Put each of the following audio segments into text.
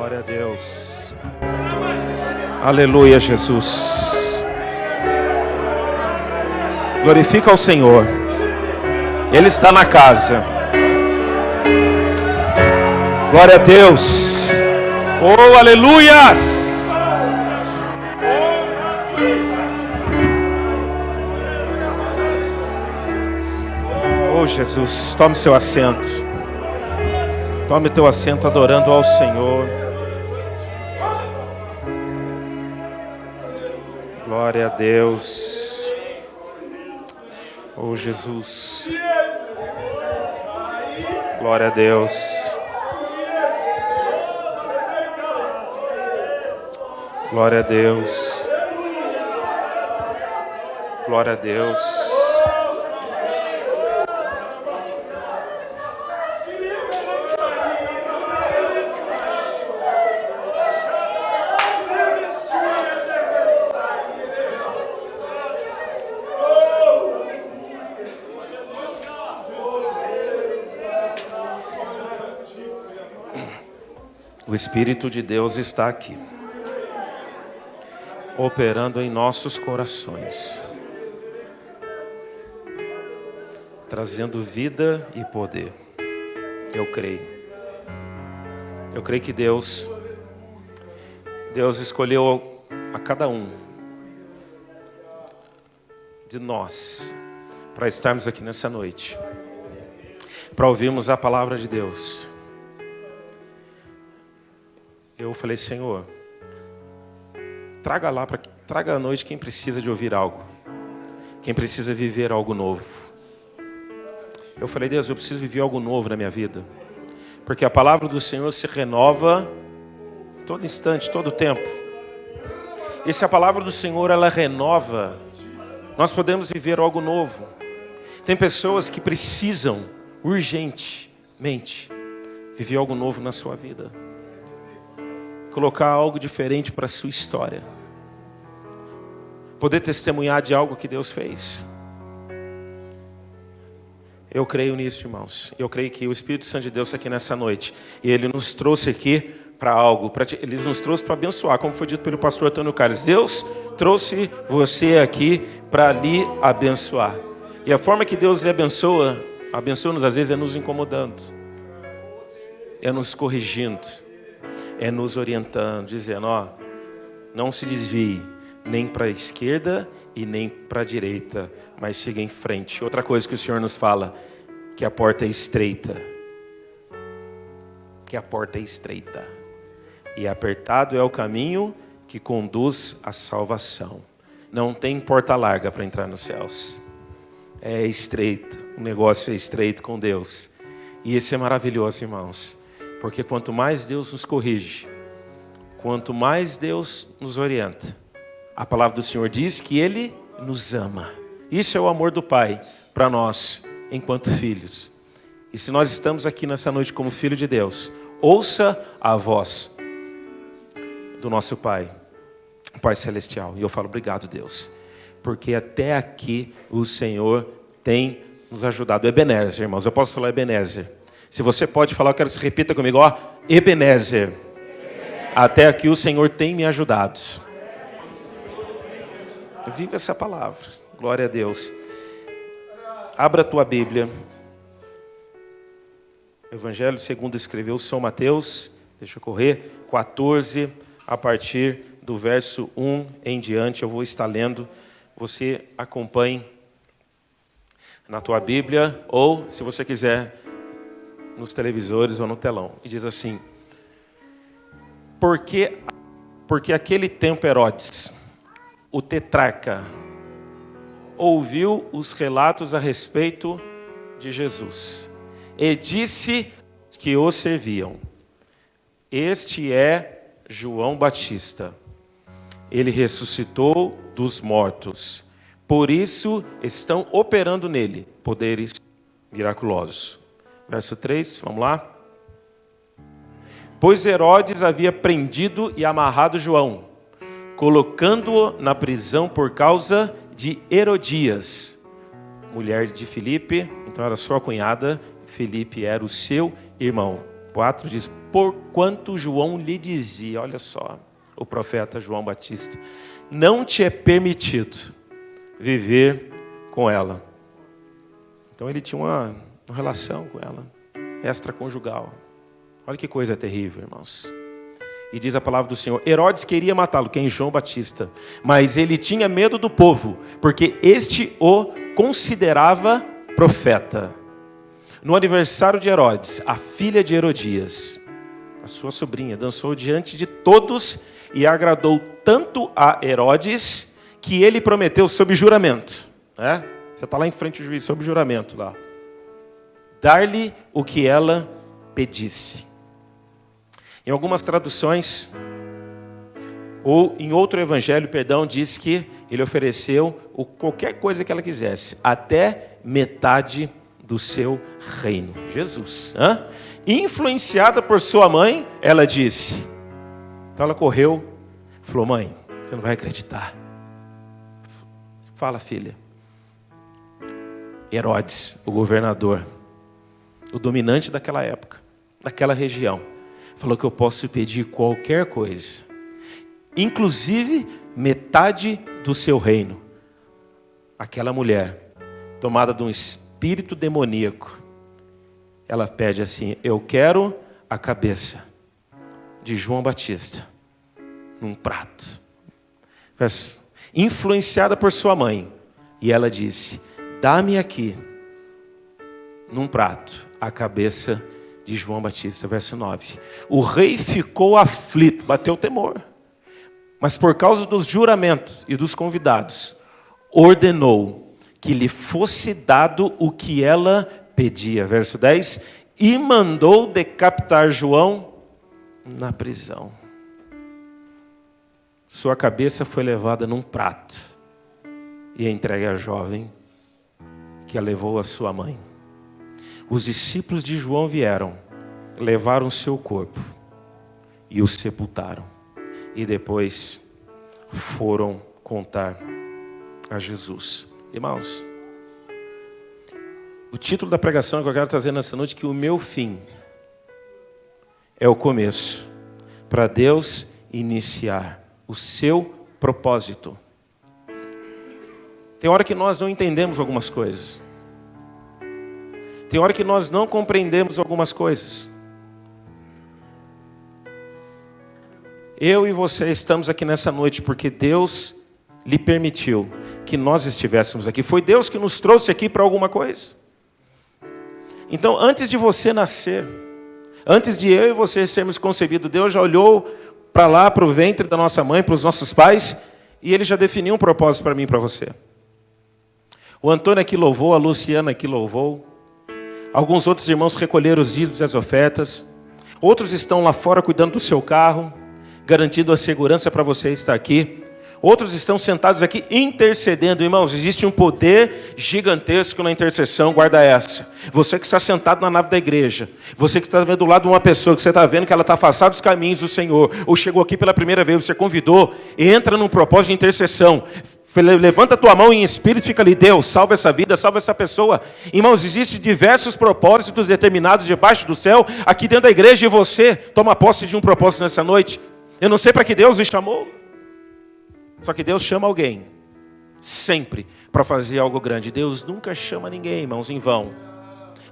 Glória a Deus. Aleluia, Jesus. Glorifica ao Senhor. Ele está na casa. Glória a Deus. Oh, aleluias. Oh, Jesus, tome seu assento. Tome teu assento adorando ao Senhor. Glória a Deus. Oh, Jesus. Glória a Deus. Glória a Deus. Glória a Deus. O Espírito de Deus está aqui, operando em nossos corações, trazendo vida e poder. Eu creio que Deus escolheu a cada um de nós para estarmos aqui nessa noite, para ouvirmos a palavra de Deus. Eu falei, Senhor, traga à noite quem precisa de ouvir algo, quem precisa viver algo novo. Eu falei, Deus, eu preciso viver algo novo na minha vida, porque a palavra do Senhor se renova todo instante, todo tempo. E se a palavra do Senhor ela renova, nós podemos viver algo novo. Tem pessoas que precisam urgentemente viver algo novo na sua vida, colocar algo diferente para a sua história, poder testemunhar de algo que Deus fez. Eu creio nisso, irmãos. Eu creio que o Espírito Santo de Deus está aqui nessa noite, e Ele nos trouxe aqui para algo, Ele nos trouxe para abençoar, como foi dito pelo pastor Antônio Carlos. Deus trouxe você aqui para lhe abençoar, e a forma que Deus lhe abençoa-nos às vezes é nos incomodando, é nos corrigindo, é nos orientando, dizendo, não se desvie nem para a esquerda e nem para a direita, mas siga em frente. Outra coisa que o Senhor nos fala, que a porta é estreita. Que a porta é estreita. E apertado é o caminho que conduz à salvação. Não tem porta larga para entrar nos céus. É estreito, o negócio é estreito com Deus. E isso é maravilhoso, irmãos. Porque quanto mais Deus nos corrige, quanto mais Deus nos orienta, a palavra do Senhor diz que Ele nos ama. Isso é o amor do Pai para nós, enquanto filhos. E se nós estamos aqui nessa noite como filho de Deus, ouça a voz do nosso Pai, o Pai Celestial. E eu falo, obrigado, Deus, porque até aqui o Senhor tem nos ajudado. Ebenezer, irmãos, eu posso falar Ebenezer? Se você pode falar, eu quero que você repita comigo, Ebenezer. Até aqui o Senhor tem me ajudado. Viva essa palavra. Glória a Deus. Abra a tua Bíblia. Evangelho segundo escreveu São Mateus. Deixa eu correr. 14, a partir do verso 1 em diante. Eu vou estar lendo. Você acompanhe na tua Bíblia. Ou, se você quiser, nos televisores ou no telão. E diz assim: porque aquele tempo Herodes, o tetrarca, ouviu os relatos a respeito de Jesus e disse que o serviam: este é João Batista. Ele ressuscitou dos mortos, por isso estão operando nele poderes miraculosos. Verso 3, vamos lá. Pois Herodes havia prendido e amarrado João, colocando-o na prisão por causa de Herodias, mulher de Filipe. Então era sua cunhada, Filipe era o seu irmão. 4 diz: porquanto João lhe dizia, olha só, o profeta João Batista, não te é permitido viver com ela. Então ele tinha uma relação com ela, extraconjugal. Olha que coisa terrível, irmãos. E diz a palavra do Senhor: Herodes queria matá-lo, quem? João Batista. Mas ele tinha medo do povo, porque este o considerava profeta. No aniversário de Herodes, a filha de Herodias, a sua sobrinha, dançou diante de todos e agradou tanto a Herodes que ele prometeu sob juramento. Você está lá em frente do juiz, sob juramento lá. Dar-lhe o que ela pedisse. Em algumas traduções, ou em outro evangelho, diz que ele ofereceu qualquer coisa que ela quisesse, até metade do seu reino. Jesus. Influenciada por sua mãe, ela disse. Então ela correu, falou: mãe, você não vai acreditar. Fala, filha. Herodes, o governador, o dominante daquela época, daquela região, falou que eu posso pedir qualquer coisa, inclusive metade do seu reino. Aquela mulher, tomada de um espírito demoníaco, ela pede assim: eu quero a cabeça de João Batista num prato. Influenciada por sua mãe, e ela disse: dá-me aqui num prato a cabeça de João Batista. Verso 9. O rei ficou aflito, bateu temor, mas por causa dos juramentos e dos convidados, ordenou que lhe fosse dado o que ela pedia. Verso 10. E mandou decapitar João na prisão. Sua cabeça foi levada num prato e entregue à jovem, que a levou à sua mãe. Os discípulos de João vieram, levaram seu corpo e o sepultaram. E depois foram contar a Jesus. Irmãos, o título da pregação que eu quero trazer nessa noite é que o meu fim é o começo, para Deus iniciar o seu propósito. Tem hora que nós não entendemos algumas coisas. Tem hora que nós não compreendemos algumas coisas. Eu e você estamos aqui nessa noite porque Deus lhe permitiu que nós estivéssemos aqui. Foi Deus que nos trouxe aqui para alguma coisa. Então, antes de você nascer, antes de eu e você sermos concebidos, Deus já olhou para lá, para o ventre da nossa mãe, para os nossos pais, e Ele já definiu um propósito para mim e para você. O Antônio aqui louvou, a Luciana aqui louvou. Alguns outros irmãos recolheram os dízimos e as ofertas. Outros estão lá fora cuidando do seu carro, garantindo a segurança para você estar aqui. Outros estão sentados aqui intercedendo. Irmãos, existe um poder gigantesco na intercessão, guarda essa. Você que está sentado na nave da igreja, você que está vendo do lado de uma pessoa, que você está vendo que ela está afastada dos caminhos do Senhor, ou chegou aqui pela primeira vez, você convidou, entra num propósito de intercessão. Levanta a tua mão em espírito e fica ali: Deus, salva essa vida, salva essa pessoa. Irmãos, existem diversos propósitos determinados debaixo do céu, aqui dentro da igreja, e você toma posse de um propósito nessa noite. Eu não sei para que Deus me chamou, só que Deus chama alguém, sempre, para fazer algo grande. Deus nunca chama ninguém, irmãos, em vão.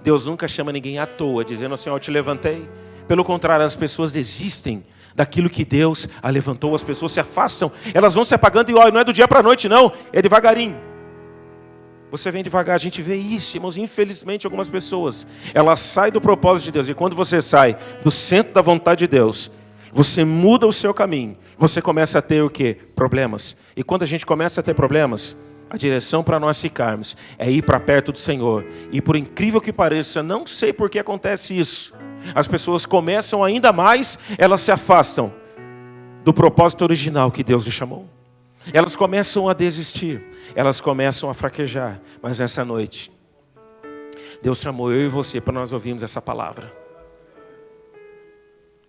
Deus nunca chama ninguém à toa, dizendo assim: eu te levantei. Pelo contrário, as pessoas desistem daquilo que Deus a levantou. As pessoas se afastam, elas vão se apagando, e olha, não é do dia para a noite não, é devagarinho. Você vem devagar, a gente vê isso, irmãos. Infelizmente algumas pessoas, elas saem do propósito de Deus, e quando você sai do centro da vontade de Deus, você muda o seu caminho, você começa a ter o quê? Problemas. E quando a gente começa a ter problemas, a direção para nós ficarmos é ir para perto do Senhor. E por incrível que pareça, não sei por que acontece isso, as pessoas começam ainda mais, elas se afastam do propósito original que Deus lhe chamou. Elas começam a desistir, elas começam a fraquejar. Mas nessa noite, Deus chamou eu e você para nós ouvirmos essa palavra.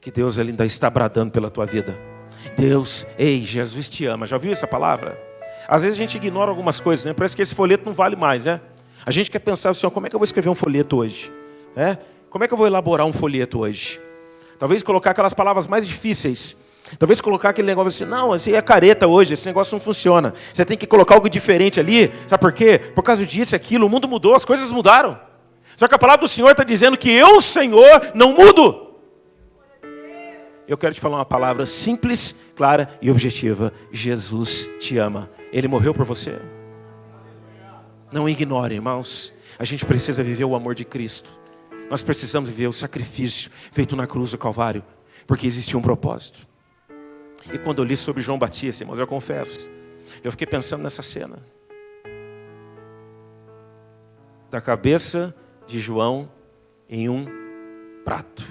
Que Deus ele ainda está bradando pela tua vida. Deus, ei, Jesus te ama. Já ouviu essa palavra? Às vezes a gente ignora algumas coisas, né? Parece que esse folheto não vale mais, né? A gente quer pensar assim: como é que eu vou escrever um folheto hoje? Como é que eu vou elaborar um folheto hoje? Talvez colocar aquelas palavras mais difíceis. Talvez colocar aquele negócio assim, não, esse é careta hoje, esse negócio não funciona. Você tem que colocar algo diferente ali. Sabe por quê? Por causa disso, aquilo, o mundo mudou, as coisas mudaram. Só que a palavra do Senhor está dizendo que eu, Senhor, não mudo. Eu quero te falar uma palavra simples, clara e objetiva. Jesus te ama. Ele morreu por você. Não ignore, irmãos. A gente precisa viver o amor de Cristo. Nós precisamos viver o sacrifício feito na cruz do Calvário. Porque existia um propósito. E quando eu li sobre João Batista, irmãos, eu confesso, eu fiquei pensando nessa cena. Da cabeça de João em um prato.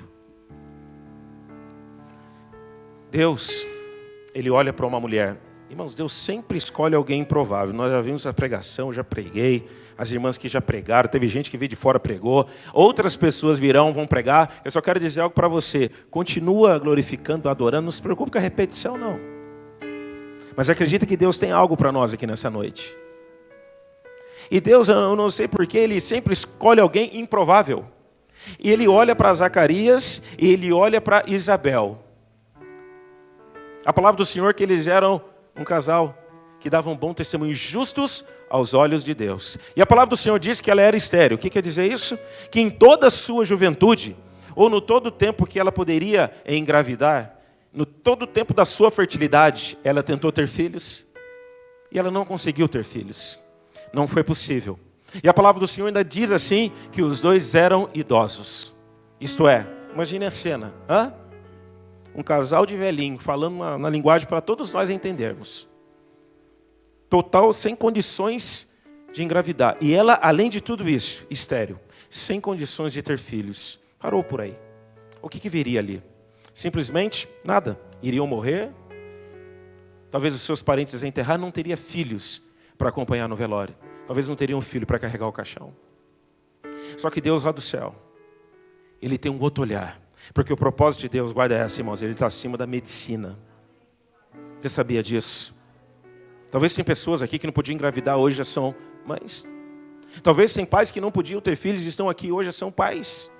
Deus, Ele olha para uma mulher. Irmãos, Deus sempre escolhe alguém improvável. Nós já vimos a pregação, já preguei. As irmãs que já pregaram, teve gente que veio de fora pregou. Outras pessoas virão, vão pregar. Eu só quero dizer algo para você. Continua glorificando, adorando. Não se preocupe com a repetição, não. Mas acredita que Deus tem algo para nós aqui nessa noite. E Deus, eu não sei porquê, Ele sempre escolhe alguém improvável. E Ele olha para Zacarias e Ele olha para Isabel. A palavra do Senhor é que eles eram um casal que davam bom testemunho, justos aos olhos de Deus. E a palavra do Senhor diz que ela era estéril. O que quer dizer isso? Que em toda a sua juventude, ou no todo o tempo que ela poderia engravidar, no todo o tempo da sua fertilidade, ela tentou ter filhos, e ela não conseguiu ter filhos. Não foi possível. E a palavra do Senhor ainda diz assim, que os dois eram idosos. Isto é, imagine a cena, um casal de velhinho, falando na linguagem para todos nós entendermos. Total, sem condições de engravidar. E ela, além de tudo isso, estéril, sem condições de ter filhos. Parou por aí. O que viria ali? Simplesmente nada. Iriam morrer. Talvez os seus parentes enterrar, não teria filhos para acompanhar no velório. Talvez não teria um filho para carregar o caixão. Só que Deus lá do céu, Ele tem um outro olhar. Porque o propósito de Deus, guarda essa, irmãos, Ele está acima da medicina. Você sabia disso? Talvez tem pessoas aqui que não podiam engravidar, hoje já são mães. Talvez tem pais que não podiam ter filhos e estão aqui, hoje já são pais.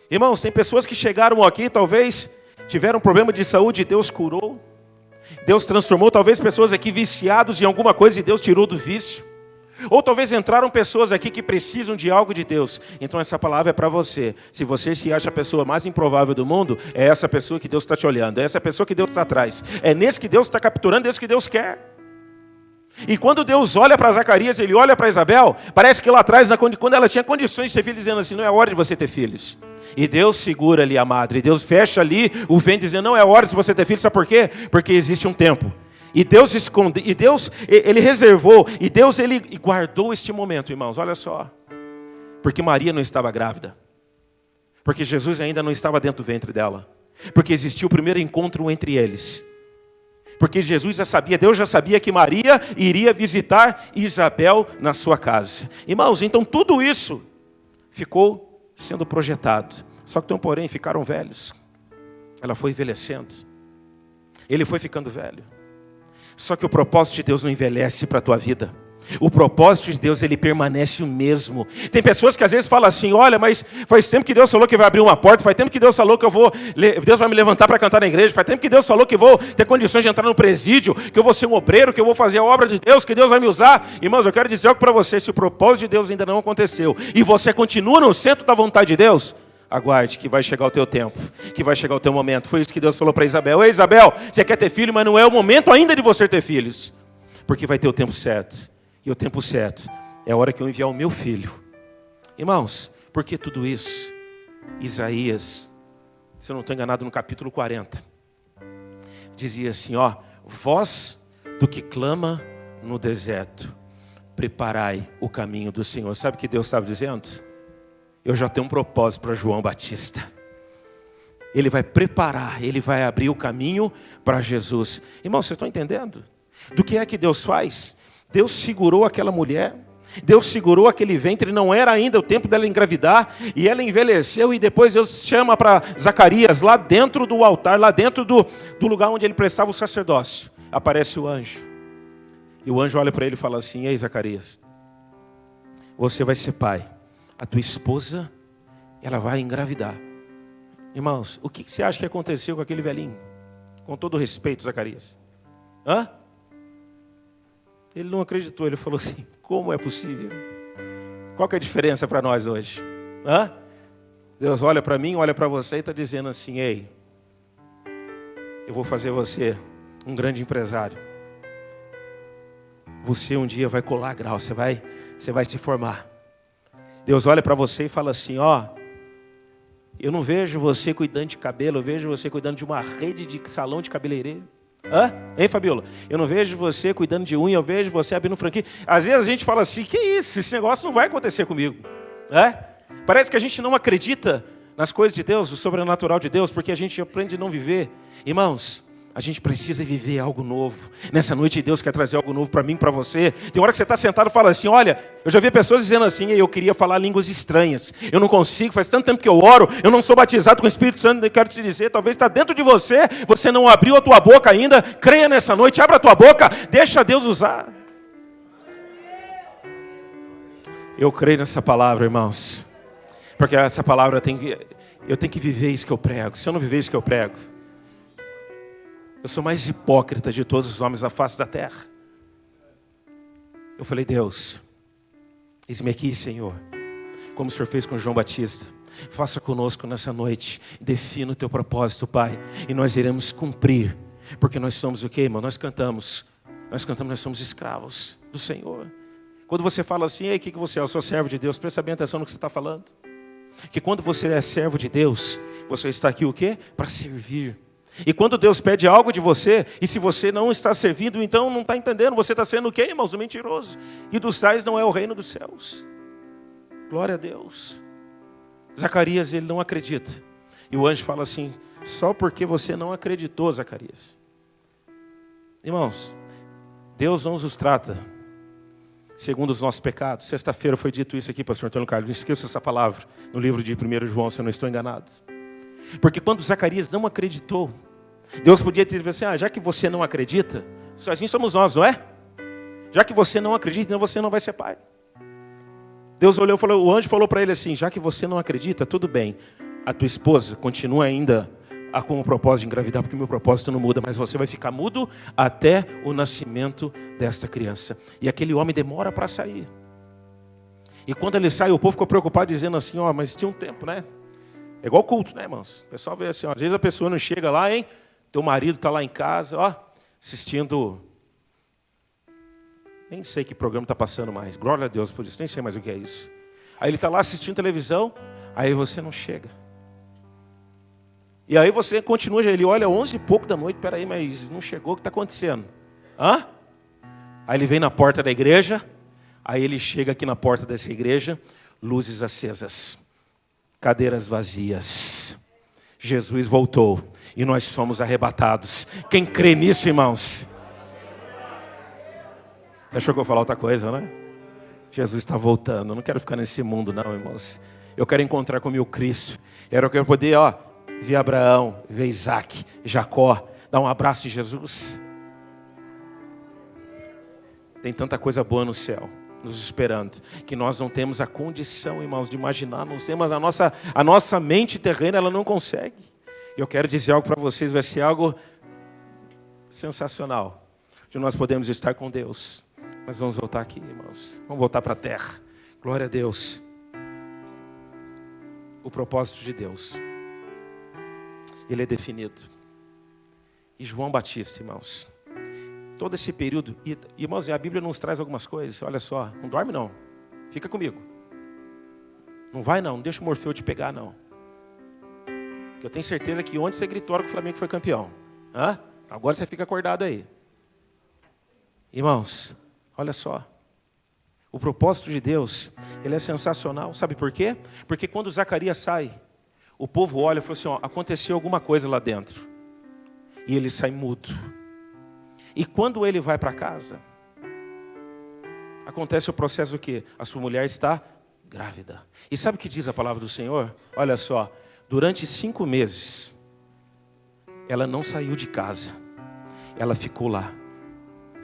Irmãos, tem pessoas que chegaram aqui, talvez tiveram um problema de saúde e Deus curou. Deus transformou, talvez pessoas aqui viciados em alguma coisa e Deus tirou do vício. Ou talvez entraram pessoas aqui que precisam de algo de Deus. Então essa palavra é para você. Se você se acha a pessoa mais improvável do mundo, é essa pessoa que Deus está te olhando. É essa pessoa que Deus está atrás. É nesse que Deus está capturando, é esse que Deus quer. E quando Deus olha para Zacarias, Ele olha para Isabel, parece que lá atrás, quando ela tinha condições de ter filhos, dizendo assim, não é hora de você ter filhos. E Deus segura ali a madre, Deus fecha ali o ventre, dizendo, não é hora de você ter filhos, sabe por quê? Porque existe um tempo. E Deus esconde, e Deus, Ele reservou, e Deus, Ele guardou este momento, irmãos, olha só. Porque Maria não estava grávida. Porque Jesus ainda não estava dentro do ventre dela. Porque existiu o primeiro encontro entre eles. Porque Jesus já sabia, Deus já sabia que Maria iria visitar Isabel na sua casa. Irmãos, então tudo isso ficou sendo projetado. Só que, porém, ficaram velhos. Ela foi envelhecendo. Ele foi ficando velho. Só que o propósito de Deus não envelhece para a tua vida. O propósito de Deus, ele permanece o mesmo. Tem pessoas que às vezes falam assim, olha, mas faz tempo que Deus falou que vai abrir uma porta, faz tempo que Deus falou que Deus vai me levantar para cantar na igreja, faz tempo que Deus falou que vou ter condições de entrar no presídio, que eu vou ser um obreiro, que eu vou fazer a obra de Deus, que Deus vai me usar. Irmãos, eu quero dizer algo para você, se o propósito de Deus ainda não aconteceu, e você continua no centro da vontade de Deus, aguarde que vai chegar o teu tempo, que vai chegar o teu momento. Foi isso que Deus falou para Isabel. Ei, Isabel, você quer ter filho, mas não é o momento ainda de você ter filhos, porque vai ter o tempo certo. E o tempo certo é a hora que eu enviar o meu filho. Irmãos, por que tudo isso? Isaías, se eu não estou enganado, no capítulo 40, dizia assim, voz do que clama no deserto, preparai o caminho do Senhor. Sabe o que Deus estava dizendo? Eu já tenho um propósito para João Batista. Ele vai preparar, ele vai abrir o caminho para Jesus. Irmãos, vocês estão entendendo? Do que é que Deus faz? Deus segurou aquela mulher, Deus segurou aquele ventre, não era ainda o tempo dela engravidar, e ela envelheceu, e depois Deus chama para Zacarias, lá dentro do altar, lá dentro do lugar onde ele prestava o sacerdócio, aparece o anjo, e o anjo olha para ele e fala assim, ei Zacarias, você vai ser pai, a tua esposa ela vai engravidar. Irmãos, o que você acha que aconteceu com aquele velhinho? Com todo respeito, Zacarias. Hã? Ele não acreditou, ele falou assim, como é possível? Qual que é a diferença para nós hoje? Hã? Deus olha para mim, olha para você e está dizendo assim, ei, eu vou fazer você um grande empresário. Você um dia vai colar grau, você vai se formar. Deus olha para você e fala assim, ó, eu não vejo você cuidando de cabelo, eu vejo você cuidando de uma rede de salão de cabeleireiro. Hã? Hein, Fabiola? Eu não vejo você cuidando de unha, eu vejo você abrindo franquia. Às vezes a gente fala assim, que isso? Esse negócio não vai acontecer comigo. Parece que a gente não acredita nas coisas de Deus, o sobrenatural de Deus, porque a gente aprende a não viver. Irmãos, a gente precisa viver algo novo. Nessa noite Deus quer trazer algo novo para mim, para você. Tem hora que você está sentado e fala assim, olha, eu já vi pessoas dizendo assim, eu queria falar línguas estranhas. Eu não consigo, faz tanto tempo que eu oro, eu não sou batizado com o Espírito Santo, eu quero te dizer, talvez está dentro de você, você não abriu a tua boca ainda, creia nessa noite, abra a tua boca, deixa Deus usar. Eu creio nessa palavra, irmãos, porque essa palavra eu tenho que viver isso que eu prego. Se eu não viver isso que eu prego, eu sou mais hipócrita de todos os homens da face da terra. Eu falei, Deus, eis-me aqui, Senhor, como o Senhor fez com João Batista. Faça conosco nessa noite, defina o teu propósito, Pai, e nós iremos cumprir, porque nós somos o quê, irmão? Nós cantamos, nós somos escravos do Senhor. Quando você fala assim, ei, o que você é? Eu sou servo de Deus, presta bem atenção no que você está falando. Que quando você é servo de Deus, você está aqui o quê? Para servir. E quando Deus pede algo de você, e se você não está servindo, então não está entendendo, você está sendo o quê, irmãos? Um mentiroso. E dos tais não é o reino dos céus. Glória a Deus. Zacarias, ele não acredita. E o anjo fala assim, só porque você não acreditou, Zacarias. Irmãos, Deus não nos trata segundo os nossos pecados. Sexta-feira foi dito isso aqui, pastor Antônio Carlos. Não esqueça essa palavra no livro de 1 João, se eu não estou enganado. Porque quando Zacarias não acreditou, Deus podia ter dito assim, já que você não acredita, assim somos nós, não é? Já que você não acredita, então você não vai ser pai. Deus olhou e falou, o anjo falou para ele assim, já que você não acredita, tudo bem, a tua esposa continua ainda com o propósito de engravidar, porque o meu propósito não muda, mas você vai ficar mudo até o nascimento desta criança. E aquele homem demora para sair. E quando ele sai, o povo ficou preocupado, dizendo assim, mas tinha um tempo, né? É igual culto, né, irmãos? O pessoal vê assim, às vezes a pessoa não chega lá, hein? Teu marido está lá em casa, assistindo. Nem sei que programa está passando mais. Glória a Deus por isso, nem sei mais o que é isso. Aí ele está lá assistindo televisão, aí você não chega. E aí você continua, ele olha 11 e pouco da noite, peraí, mas não chegou, o que está acontecendo? Aí ele vem na porta da igreja, aí ele chega aqui na porta dessa igreja, luzes acesas. Cadeiras vazias. Jesus voltou e nós fomos arrebatados. Quem crê nisso, irmãos? Você achou que eu ia falar outra coisa, né? Jesus está voltando. Eu não quero ficar nesse mundo, não, irmãos. Eu quero encontrar com o meu Cristo. Eu quero poder, ver Abraão, ver Isaac, Jacó, dar um abraço de Jesus. Tem tanta coisa boa no céu nos esperando, que nós não temos a condição, irmãos, de imaginar, não temos a nossa mente terrena, ela não consegue. E eu quero dizer algo para vocês, vai ser algo sensacional, de nós podemos estar com Deus, mas vamos voltar aqui, irmãos, vamos voltar para a terra, glória a Deus. O propósito de Deus, ele é definido. E João Batista, irmãos, todo esse período, e, irmãos, a Bíblia nos traz algumas coisas, olha só, não dorme não, fica comigo. Não vai não deixa o Morfeu te pegar não. Porque eu tenho certeza que ontem você gritou que o Flamengo foi campeão. Agora você fica acordado aí. Irmãos, olha só, o propósito de Deus, ele é sensacional, sabe por quê? Porque quando Zacarias sai, o povo olha e fala assim, aconteceu alguma coisa lá dentro. E ele sai mudo. E quando ele vai para casa, acontece o processo o quê? A sua mulher está grávida. E sabe o que diz a palavra do Senhor? Olha só, durante 5 meses, ela não saiu de casa. Ela ficou lá.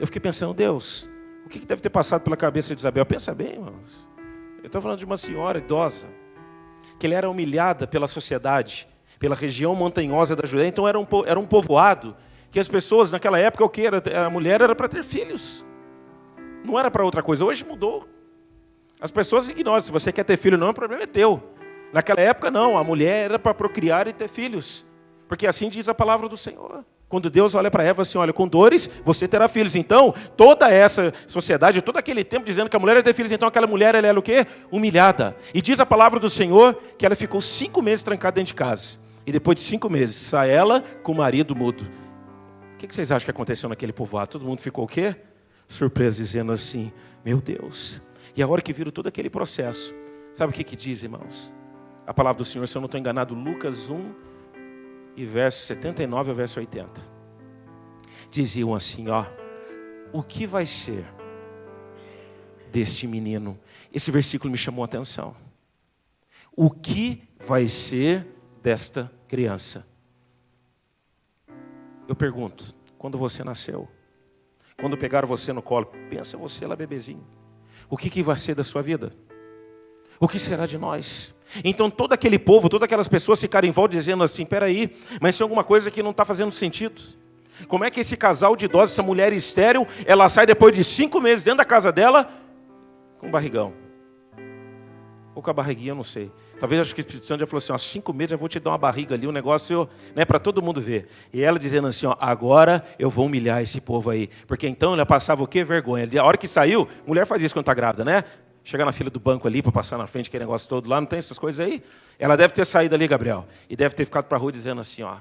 Eu fiquei pensando, Deus, o que deve ter passado pela cabeça de Isabel? Pensa bem, irmãos. Eu estou falando de uma senhora idosa, que ela era humilhada pela sociedade, pela região montanhosa da Judéia. Então era um povoado que as pessoas naquela época, a mulher era para ter filhos. Não era para outra coisa. Hoje mudou. As pessoas ignoram. Se você quer ter filho ou não, o problema é teu. Naquela época não, a mulher era para procriar e ter filhos. Porque assim diz a palavra do Senhor. Quando Deus olha para Eva assim, olha, com dores você terá filhos. Então, toda essa sociedade, todo aquele tempo dizendo que a mulher ia ter filhos, então aquela mulher, ela era o quê? Humilhada. E diz a palavra do Senhor que ela ficou 5 meses trancada dentro de casa. E depois de 5 meses, sai ela com o marido mudo. O que vocês acham que aconteceu naquele povoado? Todo mundo ficou o quê? Surpreso, dizendo assim, meu Deus. E a hora que viram todo aquele processo, sabe o que diz, irmãos? A palavra do Senhor, se eu não estou enganado, Lucas 1, e verso 79 ao verso 80. Diziam assim, ó, o que vai ser deste menino? Esse versículo me chamou a atenção. O que vai ser desta criança? Eu pergunto, quando você nasceu, quando pegaram você no colo, pensa você lá bebezinho, o que vai ser da sua vida? O que será de nós? Então todo aquele povo, todas aquelas pessoas ficaram em volta dizendo assim, peraí, mas tem alguma coisa que não está fazendo sentido. Como é que esse casal de idosos, essa mulher estéril, ela sai depois de 5 meses dentro da casa dela com um barrigão? Ou com a barriguinha, eu não sei. Talvez acho que o Espírito Santo já falou assim, ó, 5 meses eu vou te dar uma barriga ali, um negócio, né, para todo mundo ver. E ela dizendo assim, ó, agora eu vou humilhar esse povo aí. Porque então ela passava o quê? Vergonha. A hora que saiu, mulher faz isso quando está grávida, né? Chegar na fila do banco ali para passar na frente, aquele negócio todo lá, não tem essas coisas aí? Ela deve ter saído ali, Gabriel, e deve ter ficado para a rua dizendo assim, ó,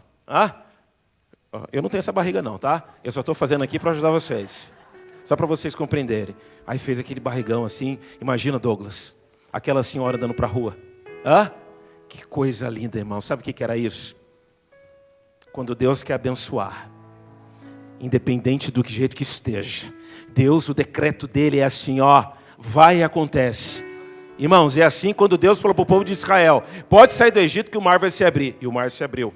eu não tenho essa barriga não, tá? Eu só estou fazendo aqui para ajudar vocês. Só para vocês compreenderem. Aí fez aquele barrigão assim, imagina, Douglas, aquela senhora andando para a rua. Que coisa linda, irmão. Sabe o que era isso? Quando Deus quer abençoar, independente do jeito que esteja, Deus, o decreto dele é assim, ó, vai e acontece. Irmãos, é assim quando Deus falou para o povo de Israel, pode sair do Egito que o mar vai se abrir. E o mar se abriu.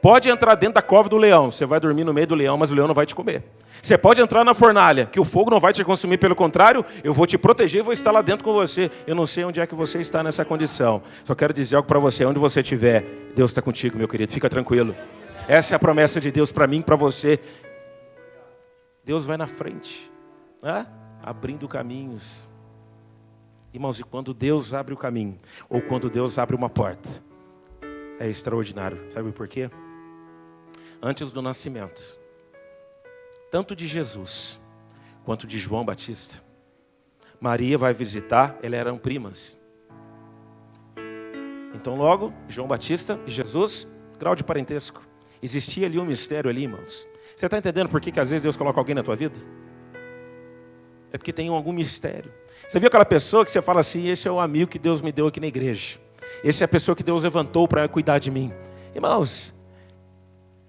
Pode entrar dentro da cova do leão, você vai dormir no meio do leão, mas o leão não vai te comer. Você pode entrar na fornalha, que o fogo não vai te consumir, pelo contrário, eu vou te proteger e vou estar lá dentro com você. Eu não sei onde é que você está nessa condição. Só quero dizer algo para você, onde você estiver, Deus está contigo, meu querido, fica tranquilo. Essa é a promessa de Deus para mim e para você. Deus vai na frente, né? Abrindo caminhos. Irmãos, e quando Deus abre o caminho, ou quando Deus abre uma porta, é extraordinário. Sabe por quê? Antes do nascimento, tanto de Jesus, quanto de João Batista, Maria vai visitar, elas eram primas. Então logo, João Batista e Jesus, grau de parentesco. Existia ali um mistério ali, irmãos. Você está entendendo por que às vezes Deus coloca alguém na tua vida? É porque tem algum mistério. Você viu aquela pessoa que você fala assim, esse é o amigo que Deus me deu aqui na igreja. Esse é a pessoa que Deus levantou para cuidar de mim. Irmãos,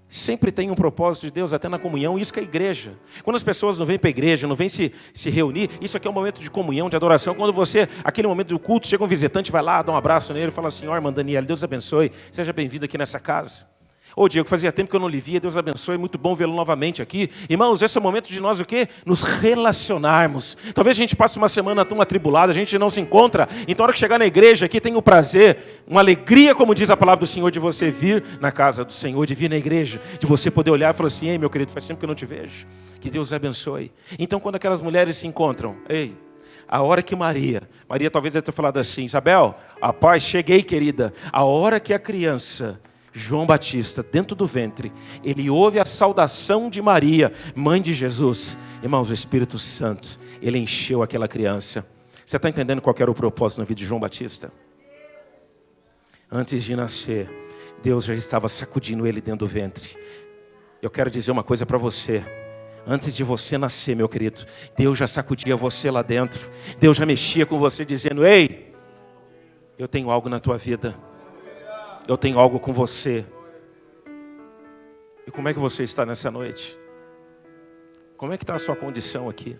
sempre tem um propósito de Deus, até na comunhão, isso que é a igreja. Quando as pessoas não vêm para a igreja, não vêm se reunir, isso aqui é um momento de comunhão, de adoração. Quando você, aquele momento do culto, chega um visitante, vai lá, dá um abraço nele e fala assim, ó, irmã Daniela, Deus abençoe, seja bem-vindo aqui nessa casa. Ô Diego, fazia tempo que eu não lhe via, Deus abençoe, muito bom vê-lo novamente aqui. Irmãos, esse é o momento de nós o quê? Nos relacionarmos. Talvez a gente passe uma semana tão atribulada, a gente não se encontra. Então, a hora que chegar na igreja aqui, tem o prazer, uma alegria, como diz a palavra do Senhor, de você vir na casa do Senhor, de vir na igreja, de você poder olhar e falar assim, ei, meu querido, faz tempo que eu não te vejo. Que Deus abençoe. Então, quando aquelas mulheres se encontram, ei, a hora que Maria talvez deve ter falado assim, Isabel, a paz, cheguei, querida. A hora que a criança João Batista, dentro do ventre, ele ouve a saudação de Maria, mãe de Jesus. Irmãos, o Espírito Santo, ele encheu aquela criança. Você está entendendo qual era o propósito na vida de João Batista? Antes de nascer, Deus já estava sacudindo ele dentro do ventre. Eu quero dizer uma coisa para você. Antes de você nascer, meu querido, Deus já sacudia você lá dentro. Deus já mexia com você dizendo, ei, eu tenho algo na tua vida. Eu tenho algo com você. E como é que você está nessa noite? Como é que está a sua condição aqui?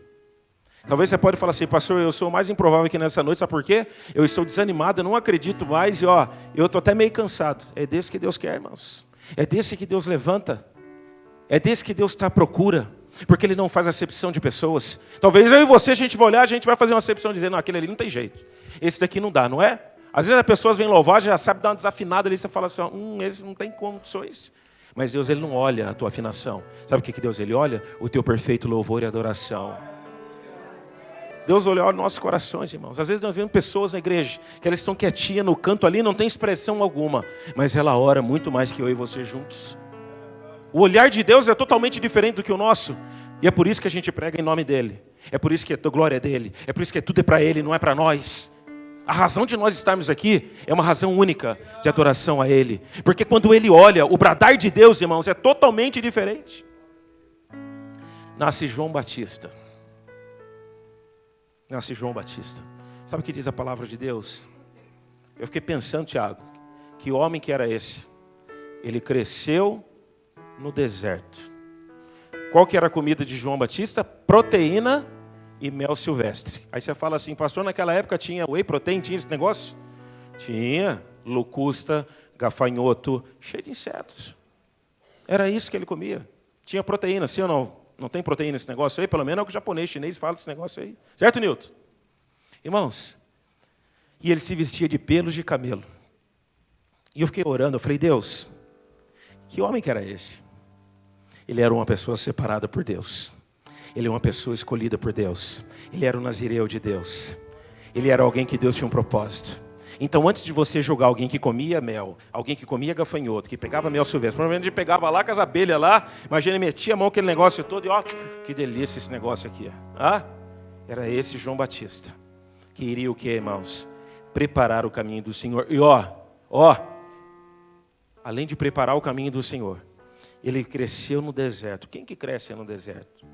Talvez você pode falar assim, pastor, eu sou mais improvável aqui nessa noite, sabe por quê? Eu estou desanimado, eu não acredito mais, e eu estou até meio cansado. É desse que Deus quer, irmãos. É desse que Deus levanta. É desse que Deus está à procura. Porque Ele não faz acepção de pessoas. Talvez eu e você, a gente vai olhar, a gente vai fazer uma acepção dizendo, não, aquele ali não tem jeito. Esse daqui não dá, não é? Às vezes as pessoas vêm louvar, já sabe dar uma desafinada ali, você fala assim, esse não tem condições. Mas Deus, Ele não olha a tua afinação. Sabe o que Deus, Ele olha? O teu perfeito louvor e adoração. Deus olha nossos corações, irmãos. Às vezes nós vemos pessoas na igreja, que elas estão quietinhas no canto ali, não tem expressão alguma. Mas ela ora muito mais que eu e você juntos. O olhar de Deus é totalmente diferente do que o nosso. E é por isso que a gente prega em nome dEle. É por isso que a glória é dEle. É por isso que tudo é para Ele, não é para nós. A razão de nós estarmos aqui é uma razão única de adoração a Ele. Porque quando Ele olha, o bradar de Deus, irmãos, é totalmente diferente. Nasce João Batista. Nasce João Batista. Sabe o que diz a palavra de Deus? Eu fiquei pensando, Tiago, que homem que era esse? Ele cresceu no deserto. Qual que era a comida de João Batista? Proteína e mel silvestre. Aí você fala assim, pastor, naquela época tinha whey protein, tinha esse negócio? Tinha, locusta, gafanhoto, cheio de insetos. Era isso que ele comia. Tinha proteína, sim ou não? Não tem proteína nesse negócio aí? Pelo menos é o que o japonês, chinês fala desse negócio aí. Certo, Nilton? Irmãos, e ele se vestia de pelos de camelo. E eu fiquei orando, eu falei, Deus, que homem que era esse? Ele era uma pessoa separada por Deus. Ele é uma pessoa escolhida por Deus. Ele era o nazireu de Deus. Ele era alguém que Deus tinha um propósito. Então, antes de você julgar alguém que comia mel, alguém que comia gafanhoto, que pegava mel silvestre, provavelmente ele pegava lá com as abelhas lá, imagina, ele metia a mão naquele negócio todo e ó, que delícia esse negócio aqui. Era esse João Batista, que iria o quê, irmãos? Preparar o caminho do Senhor. E além de preparar o caminho do Senhor, ele cresceu no deserto. Quem que cresce no deserto?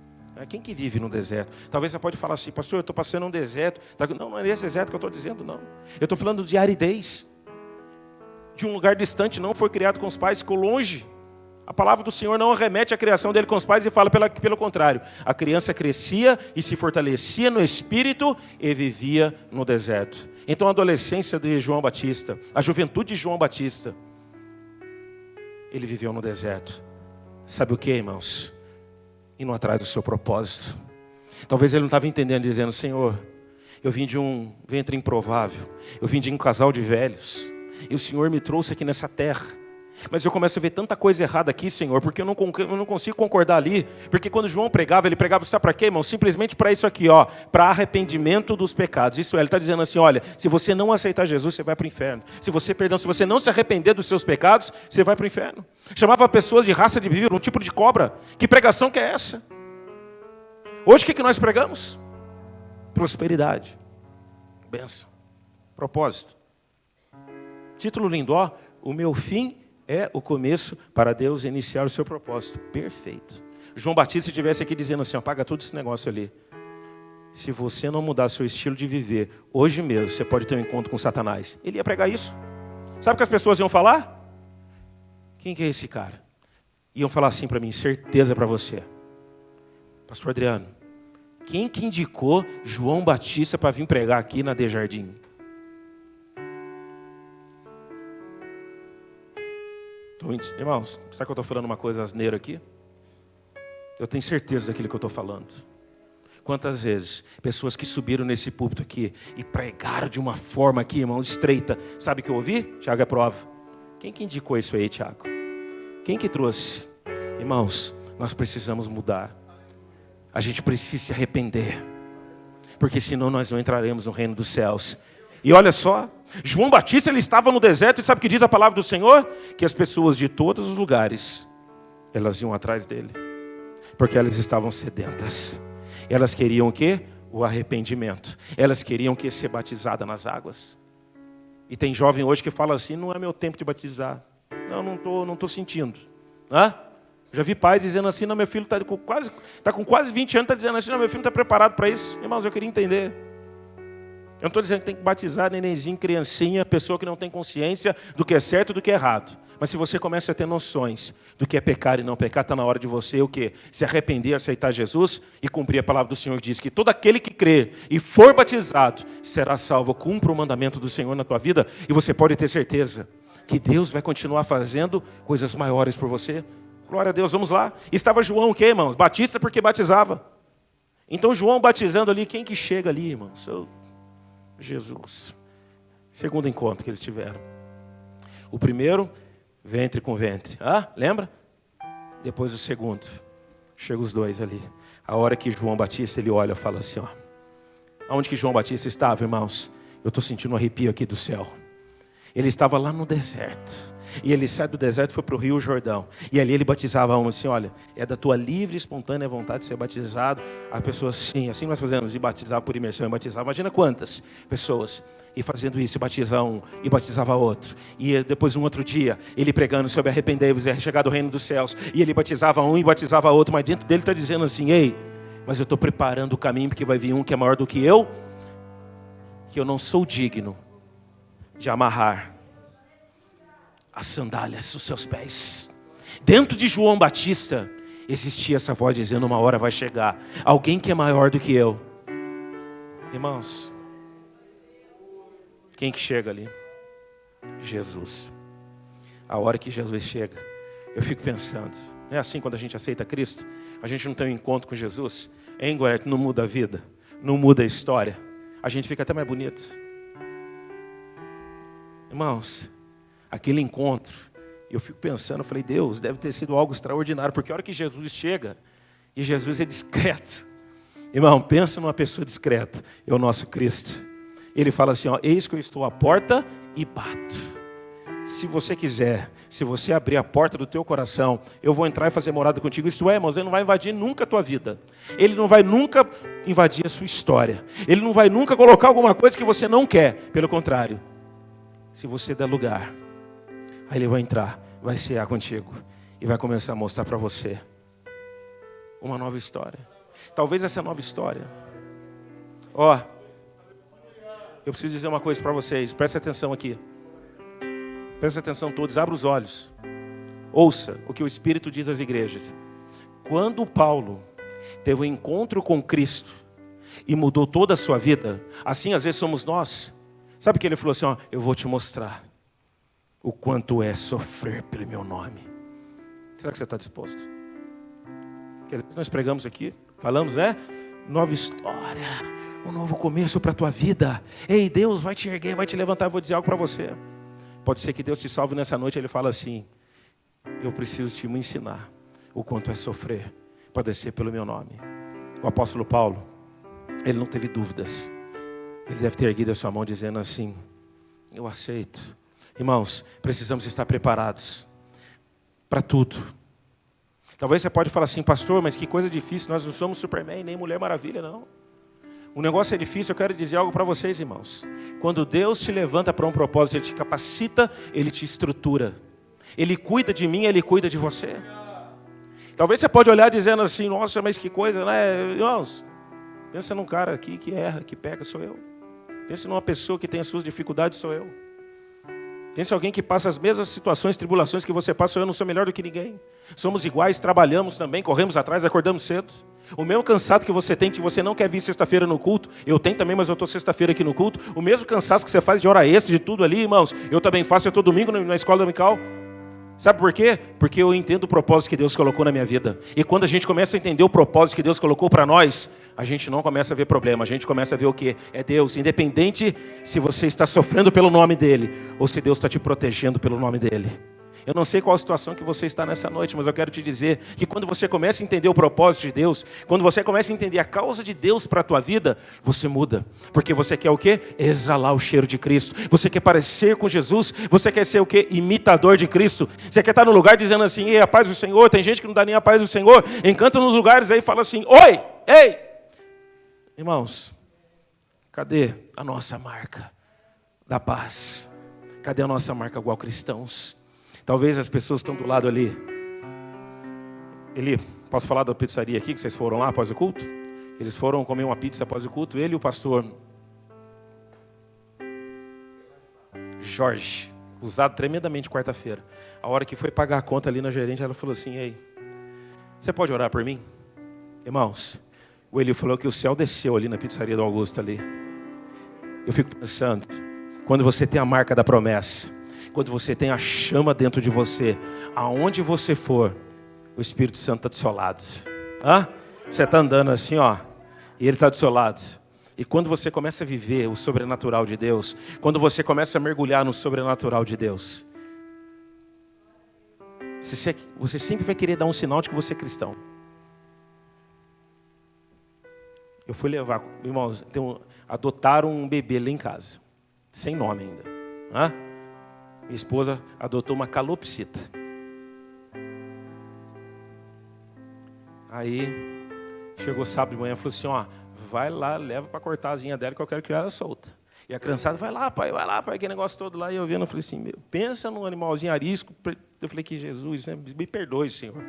Quem que vive no deserto? Talvez você pode falar assim, pastor, eu estou passando um deserto. Não é esse deserto que eu estou dizendo, não. Eu estou falando de aridez. De um lugar distante, não foi criado com os pais, ficou longe. A palavra do Senhor não remete à criação dele com os pais e fala pelo contrário. A criança crescia e se fortalecia no espírito e vivia no deserto. Então a adolescência de João Batista, a juventude de João Batista, ele viveu no deserto. Sabe o que, irmãos? Indo atrás do seu propósito. Talvez ele não estava entendendo, dizendo, Senhor, eu vim de um ventre improvável, eu vim de um casal de velhos, e o Senhor me trouxe aqui nessa terra, mas eu começo a ver tanta coisa errada aqui, Senhor, porque eu não consigo concordar ali, porque quando João pregava, ele pregava, sabe para quê, irmão? Simplesmente para isso aqui, para arrependimento dos pecados. Isso ele está dizendo assim, olha, se você não aceitar Jesus, você vai para o inferno. Se você não se arrepender dos seus pecados, você vai para o inferno. Chamava pessoas de raça de víbora, um tipo de cobra. Que pregação que é essa? Hoje o que nós pregamos? Prosperidade, bênção, propósito. Título lindo, o meu fim é o começo para Deus iniciar o seu propósito. Perfeito. João Batista estivesse aqui dizendo assim, apaga todo esse negócio ali. Se você não mudar seu estilo de viver, hoje mesmo você pode ter um encontro com Satanás. Ele ia pregar isso. Sabe o que as pessoas iam falar? Quem que é esse cara? Iam falar assim para mim, certeza para você. Pastor Adriano, quem que indicou João Batista para vir pregar aqui na Desjardim? Irmãos, será que eu estou falando uma coisa asneira aqui? Eu tenho certeza daquilo que eu estou falando. Quantas vezes pessoas que subiram nesse púlpito aqui e pregaram de uma forma aqui, irmãos, estreita. Sabe o que eu ouvi? Tiago é prova. Quem que indicou isso aí, Tiago? Quem que trouxe? Irmãos, nós precisamos mudar. A gente precisa se arrepender. Porque senão nós não entraremos no reino dos céus. E olha só, João Batista ele estava no deserto e sabe o que diz a palavra do Senhor? Que as pessoas de todos os lugares, elas iam atrás dele. Porque elas estavam sedentas. Elas queriam o quê? O arrependimento. Elas queriam que ser batizada nas águas. E tem jovem hoje que fala assim, não é meu tempo de batizar. Não tô sentindo. Já vi pais dizendo assim, não, meu filho está com quase 20 anos, está dizendo assim, não, meu filho não está preparado para isso. Irmãos, eu queria entender. Eu não estou dizendo que tem que batizar nenenzinho, criancinha, pessoa que não tem consciência do que é certo e do que é errado. Mas se você começa a ter noções do que é pecar e não pecar, está na hora de você o quê? Se arrepender, aceitar Jesus e cumprir a palavra do Senhor que diz que todo aquele que crê e for batizado será salvo. Cumpra o mandamento do Senhor na tua vida e você pode ter certeza que Deus vai continuar fazendo coisas maiores por você. Glória a Deus, vamos lá. Estava João o quê, irmãos? Batista porque batizava. Então João batizando ali, quem que chega ali, irmãos? Jesus. Segundo encontro que eles tiveram. O primeiro, ventre com ventre. Lembra? Depois o segundo. Chega os dois ali. A hora que João Batista, ele olha e fala assim, aonde que João Batista estava, irmãos? Eu estou sentindo um arrepio aqui do céu. Ele estava lá no deserto. E ele sai do deserto e foi para o Rio Jordão. E ali ele batizava um assim, olha, é da tua livre e espontânea vontade de ser batizado. A pessoa assim nós fazemos, e batizava por imersão, e batizava. Imagina quantas pessoas. E fazendo isso, e batizava um, e batizava outro. E depois um outro dia, ele pregando sobre arrependei-vos, é chegado o reino dos céus. E ele batizava um e batizava outro. Mas dentro dele está dizendo assim, ei, mas eu estou preparando o caminho, porque vai vir um que é maior do que eu não sou digno de amarrar as sandálias, os seus pés. Dentro de João Batista existia essa voz dizendo, uma hora vai chegar alguém que é maior do que eu. Irmãos, quem que chega ali? Jesus. A hora que Jesus chega, eu fico pensando, não é assim quando a gente aceita Cristo? A gente não tem um encontro com Jesus? Goiás, não muda a vida, não muda a história, a gente fica até mais bonito. Irmãos, aquele encontro, eu fico pensando, eu falei, Deus, deve ter sido algo extraordinário, porque a hora que Jesus chega, e Jesus é discreto. Irmão, pensa numa pessoa discreta, é o nosso Cristo. Ele fala assim, eis que eu estou à porta e bato. Se você quiser, se você abrir a porta do teu coração, eu vou entrar e fazer morada contigo. Isto é, irmãos, ele não vai invadir nunca a tua vida. Ele não vai nunca invadir a sua história. Ele não vai nunca colocar alguma coisa que você não quer. Pelo contrário, se você der lugar, aí ele vai entrar, vai cear contigo e vai começar a mostrar para você uma nova história. Talvez essa nova história. Eu preciso dizer uma coisa para vocês. Presta atenção aqui. Presta atenção todos, abra os olhos. Ouça o que o Espírito diz às igrejas. Quando Paulo teve um encontro com Cristo e mudou toda a sua vida, assim às vezes somos nós. Sabe o que ele falou assim, eu vou te mostrar o quanto é sofrer pelo meu nome. Será que você está disposto? Porque às vezes nós pregamos aqui, falamos, nova história, um novo começo para a tua vida. Ei, Deus vai te erguer, vai te levantar. Eu vou dizer algo para você. Pode ser que Deus te salve nessa noite. Ele fala assim, eu preciso te ensinar o quanto é sofrer, padecer pelo meu nome. O apóstolo Paulo, ele não teve dúvidas. Ele deve ter erguido a sua mão dizendo assim, eu aceito. Irmãos, precisamos estar preparados para tudo. Talvez você pode falar assim, pastor, mas que coisa difícil, nós não somos Superman, nem Mulher Maravilha, não. O negócio é difícil, eu quero dizer algo para vocês, irmãos. Quando Deus te levanta para um propósito, Ele te capacita, Ele te estrutura. Ele cuida de mim, Ele cuida de você. Talvez você pode olhar dizendo assim, nossa, mas que coisa, né? Irmãos, pensa num cara aqui que erra, que peca, sou eu. Pensa numa pessoa que tem as suas dificuldades, sou eu. Pensa em alguém que passa as mesmas situações, tribulações que você passa, eu não sou melhor do que ninguém. Somos iguais, trabalhamos também, corremos atrás, acordamos cedo. O mesmo cansado que você tem, que você não quer vir sexta-feira no culto, eu tenho também, mas eu estou sexta-feira aqui no culto. O mesmo cansaço que você faz de hora extra, de tudo ali, irmãos, eu também faço, eu estou domingo na escola dominical. Sabe por quê? Porque eu entendo o propósito que Deus colocou na minha vida. E quando a gente começa a entender o propósito que Deus colocou para nós, a gente não começa a ver problema, a gente começa a ver o quê? É Deus, independente se você está sofrendo pelo nome dEle, ou se Deus está te protegendo pelo nome dEle. Eu não sei qual a situação que você está nessa noite, mas eu quero te dizer que quando você começa a entender o propósito de Deus, quando você começa a entender a causa de Deus para a tua vida, você muda. Porque você quer o quê? Exalar o cheiro de Cristo. Você quer parecer com Jesus, você quer ser o quê? Imitador de Cristo. Você quer estar no lugar dizendo assim, ei, a paz do Senhor. Tem gente que não dá nem a paz do Senhor, encanta nos lugares aí e fala assim, oi, ei. Irmãos, cadê a nossa marca da paz? Cadê a nossa marca igual cristãos? Talvez as pessoas estão do lado ali. Posso falar da pizzaria aqui, que vocês foram lá após o culto? Eles foram comer uma pizza após o culto, ele e o pastor Jorge, usado tremendamente quarta-feira. A hora que foi pagar a conta ali na gerente, ela falou assim, ei, você pode orar por mim? Irmãos, o Eli falou que o céu desceu ali na pizzaria do Augusto ali. Eu fico pensando, quando você tem a marca da promessa, quando você tem a chama dentro de você, aonde você for, o Espírito Santo está do seu lado. Você está andando assim, e Ele está do seu lado. E quando você começa a viver o sobrenatural de Deus, quando você começa a mergulhar no sobrenatural de Deus, você sempre vai querer dar um sinal de que você é cristão. Eu fui levar, irmãos, adotaram um bebê lá em casa, sem nome ainda. Minha esposa adotou uma calopsita. Aí, chegou sábado de manhã e falou assim, vai lá, leva para cortar a asinha dela que eu quero criar ela solta. E a criançada, vai lá, pai, aquele negócio todo lá. E eu vendo, eu falei assim, pensa num animalzinho arisco. Eu falei que Jesus, né, me perdoe, Senhor.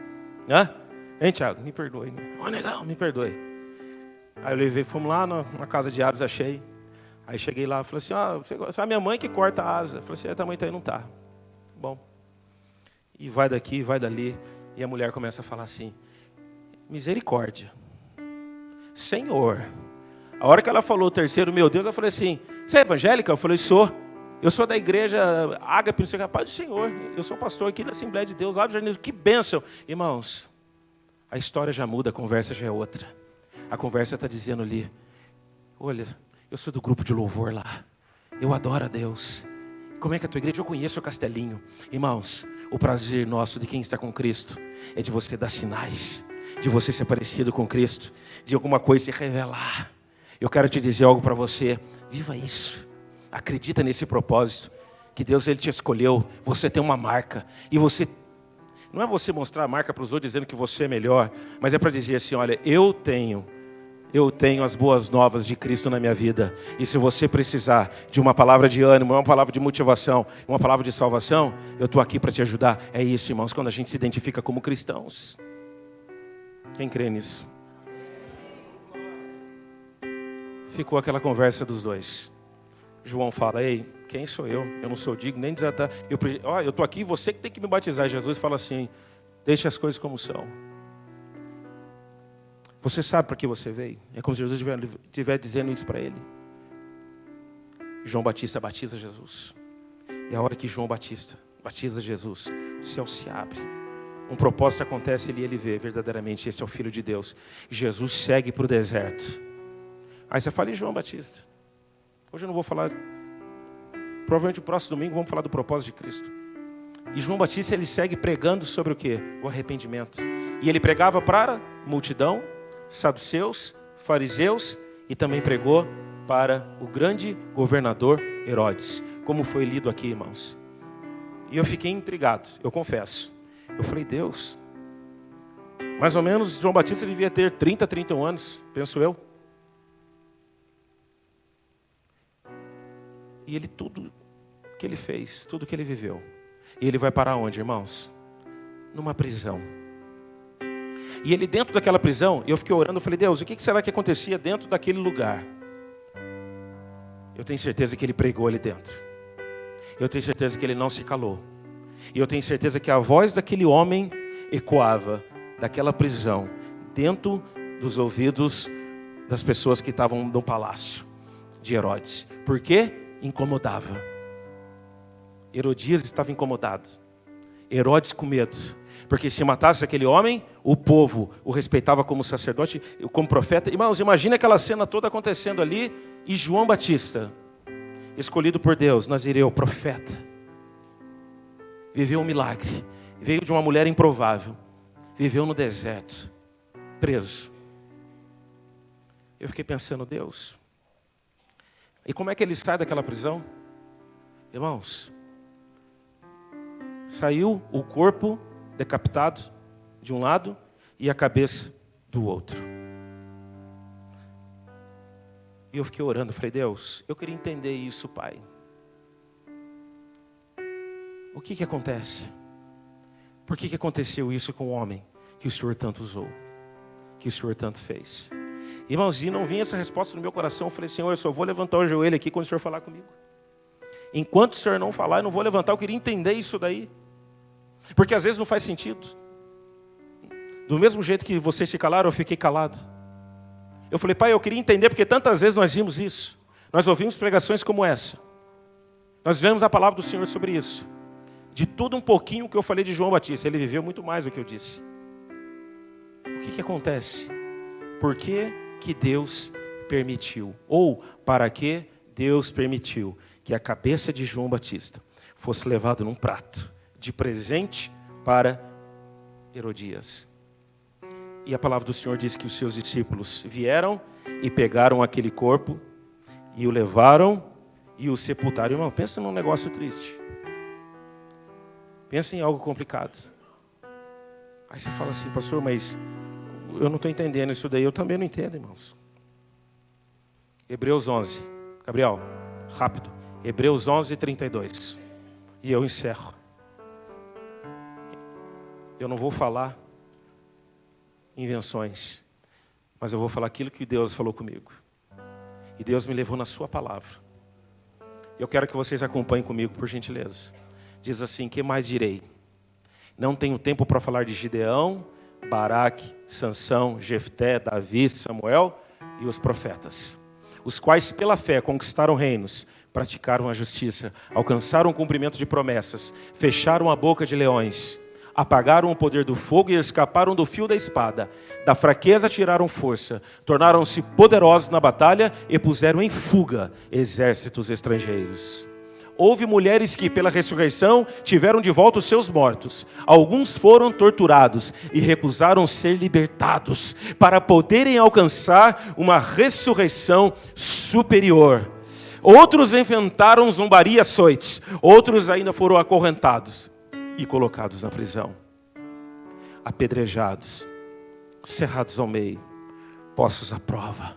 Hein, Tiago, me perdoe. Negão, me perdoe. Aí eu levei, fomos lá na casa de aves, achei. Aí cheguei lá, falei assim, você é a minha mãe que corta a asa. Eu falei assim, a tua mãe tá aí, não tá. Bom. E vai daqui, vai dali. E a mulher começa a falar assim, misericórdia. Senhor. A hora que ela falou o terceiro, meu Deus, eu falei assim, você é evangélica? Eu falei, sou. Eu sou da igreja Ágape, não sei o que, Pai do Senhor. Eu sou pastor aqui da Assembleia de Deus, lá do Jardim. Que bênção. Irmãos, a história já muda, a conversa já é outra. A conversa está dizendo ali, olha, eu sou do grupo de louvor lá. Eu adoro a Deus. Como é que é a tua igreja? Eu conheço o Castelinho. Irmãos, o prazer nosso de quem está com Cristo é de você dar sinais, de você ser parecido com Cristo, de alguma coisa se revelar. Eu quero te dizer algo para você. Viva isso. Acredita nesse propósito. Que Deus ele te escolheu. Você tem uma marca. E você... Não é você mostrar a marca para os outros dizendo que você é melhor. Mas é para dizer assim, olha, eu tenho as boas novas de Cristo na minha vida. E se você precisar de uma palavra de ânimo, uma palavra de motivação, uma palavra de salvação, eu estou aqui para te ajudar. É isso, irmãos, quando a gente se identifica como cristãos. Quem crê nisso? Ficou aquela conversa dos dois. João fala, ei, quem sou eu? Eu não sou digno, nem desatar. Eu estou aqui, você que tem que me batizar. Jesus fala assim, deixe as coisas como são. Você sabe para que você veio? É como se Jesus estivesse dizendo isso para ele. João Batista batiza Jesus. E a hora que João Batista batiza Jesus, o céu se abre. Um propósito acontece ali e ele vê verdadeiramente, esse é o Filho de Deus. E Jesus segue para o deserto. Aí você fala, e João Batista? Hoje eu não vou falar, provavelmente o próximo domingo vamos falar do propósito de Cristo. E João Batista ele segue pregando sobre o quê? O arrependimento. E ele pregava para a multidão, saduceus, fariseus, e também pregou para o grande governador Herodes. Como foi lido aqui, irmãos. E eu fiquei intrigado, eu confesso. Eu falei, Deus, mais ou menos João Batista devia ter 30, 31 anos, penso eu. E ele, tudo que ele fez, tudo que ele viveu. E ele vai parar onde, irmãos? Numa prisão. E ele dentro daquela prisão, eu fiquei orando, eu falei, Deus, o que será que acontecia dentro daquele lugar? Eu tenho certeza que ele pregou ali dentro. Eu tenho certeza que ele não se calou. E eu tenho certeza que a voz daquele homem ecoava daquela prisão, dentro dos ouvidos das pessoas que estavam no palácio de Herodes. Por quê? Incomodava. Herodias estava incomodado. Herodes com medo. Porque se matasse aquele homem, o povo o respeitava como sacerdote, como profeta. Irmãos, imagina aquela cena toda acontecendo ali. E João Batista, escolhido por Deus, Nazireu, profeta, viveu um milagre. Veio de uma mulher improvável. Viveu no deserto, preso. Eu fiquei pensando, Deus... E como é que ele sai daquela prisão? Irmãos, saiu o corpo decapitado de um lado e a cabeça do outro. E eu fiquei orando, falei, Deus, eu queria entender isso, Pai. O que acontece? Por que aconteceu isso com o homem que o Senhor tanto usou? Que o Senhor tanto fez? Irmãos, e não vinha essa resposta no meu coração. Eu falei, Senhor, eu só vou levantar o joelho aqui quando o Senhor falar comigo. Enquanto o Senhor não falar, eu não vou levantar. Eu queria entender isso daí. Porque às vezes não faz sentido. Do mesmo jeito que vocês se calaram, eu fiquei calado. Eu falei, Pai, eu queria entender, porque tantas vezes nós vimos isso. Nós ouvimos pregações como essa. Nós vemos a palavra do Senhor sobre isso. De tudo um pouquinho que eu falei de João Batista. Ele viveu muito mais do que eu disse. O que acontece? Por que Deus permitiu, ou para que Deus permitiu que a cabeça de João Batista fosse levada num prato de presente para Herodias. E a palavra do Senhor diz que os seus discípulos vieram e pegaram aquele corpo e o levaram e o sepultaram. Irmão, pensa num negócio triste. Pensa em algo complicado. Aí você fala assim, pastor, mas eu não estou entendendo isso daí. Eu também não entendo, irmãos. Hebreus 11. Gabriel, rápido. Hebreus 11, 32. E eu encerro. Eu não vou falar invenções, mas eu vou falar aquilo que Deus falou comigo. E Deus me levou na sua palavra. Eu quero que vocês acompanhem comigo, por gentileza. Diz assim, que mais direi? Não tenho tempo para falar de Gideão, Baraque, Sansão, Jefté, Davi, Samuel e os profetas, os quais pela fé conquistaram reinos, praticaram a justiça, alcançaram o cumprimento de promessas, fecharam a boca de leões, apagaram o poder do fogo e escaparam do fio da espada. Da fraqueza tiraram força, tornaram-se poderosos na batalha e puseram em fuga exércitos estrangeiros. Houve mulheres que, pela ressurreição, tiveram de volta os seus mortos. Alguns foram torturados e recusaram ser libertados para poderem alcançar uma ressurreição superior. Outros enfrentaram zombaria e açoites. Outros ainda foram acorrentados e colocados na prisão, apedrejados, cerrados ao meio, postos à prova,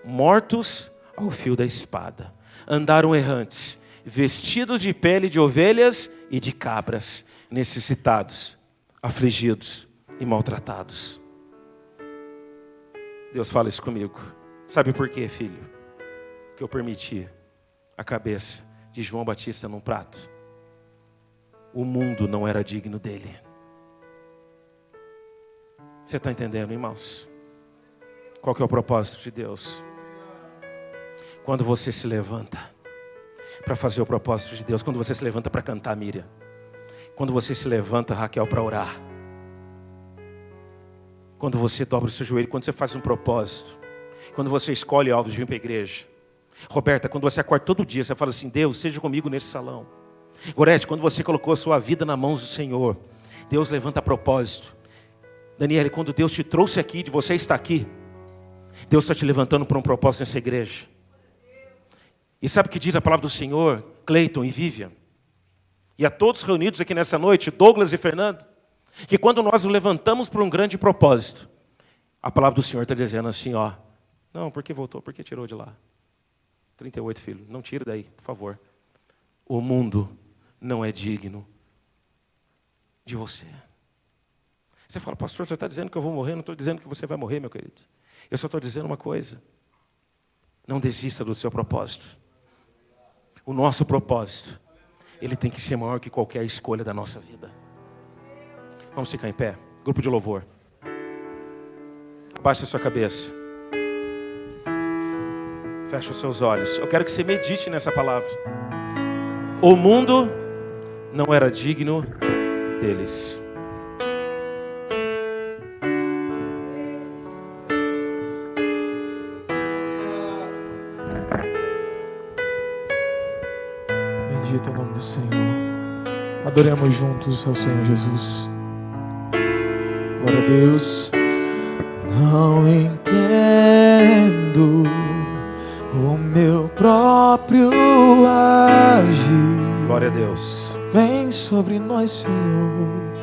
mortos ao fio da espada. Andaram errantes, vestidos de pele de ovelhas e de cabras, necessitados, afligidos e maltratados. Deus fala isso comigo. Sabe por quê, filho? Que eu permiti a cabeça de João Batista num prato. O mundo não era digno dele. Você está entendendo, irmãos? Qual que é o propósito de Deus? Quando você se levanta para fazer o propósito de Deus, quando você se levanta para cantar, Miriam, quando você se levanta, Raquel, para orar, quando você dobra o seu joelho, quando você faz um propósito, quando você escolhe alvo de vir para a igreja, Roberta, quando você acorda todo dia, você fala assim, Deus, seja comigo nesse salão. Gorete, quando você colocou a sua vida nas mãos do Senhor, Deus levanta propósito. Daniele, quando Deus te trouxe aqui, de você estar aqui, Deus está te levantando para um propósito nessa igreja. E sabe o que diz a palavra do Senhor, Cleiton e Vivian? E a todos reunidos aqui nessa noite, Douglas e Fernando, que quando nós nos levantamos para um grande propósito, a palavra do Senhor está dizendo assim, ó, não, por que voltou? Por que tirou de lá? 38, filho, não tire daí, por favor. O mundo não é digno de você. Você fala, pastor, você está dizendo que eu vou morrer? Não estou dizendo que você vai morrer, meu querido. Eu só estou dizendo uma coisa. Não desista do seu propósito. O nosso propósito, ele tem que ser maior que qualquer escolha da nossa vida. Vamos ficar em pé. Grupo de louvor. Abaixe a sua cabeça. Feche os seus olhos. Eu quero que você medite nessa palavra. O mundo não era digno deles. Bendito é o nome do Senhor. Adoremos juntos ao Senhor Jesus. Glória a Deus. Não entendo o meu próprio agir. Glória a Deus. Vem sobre nós, Senhor.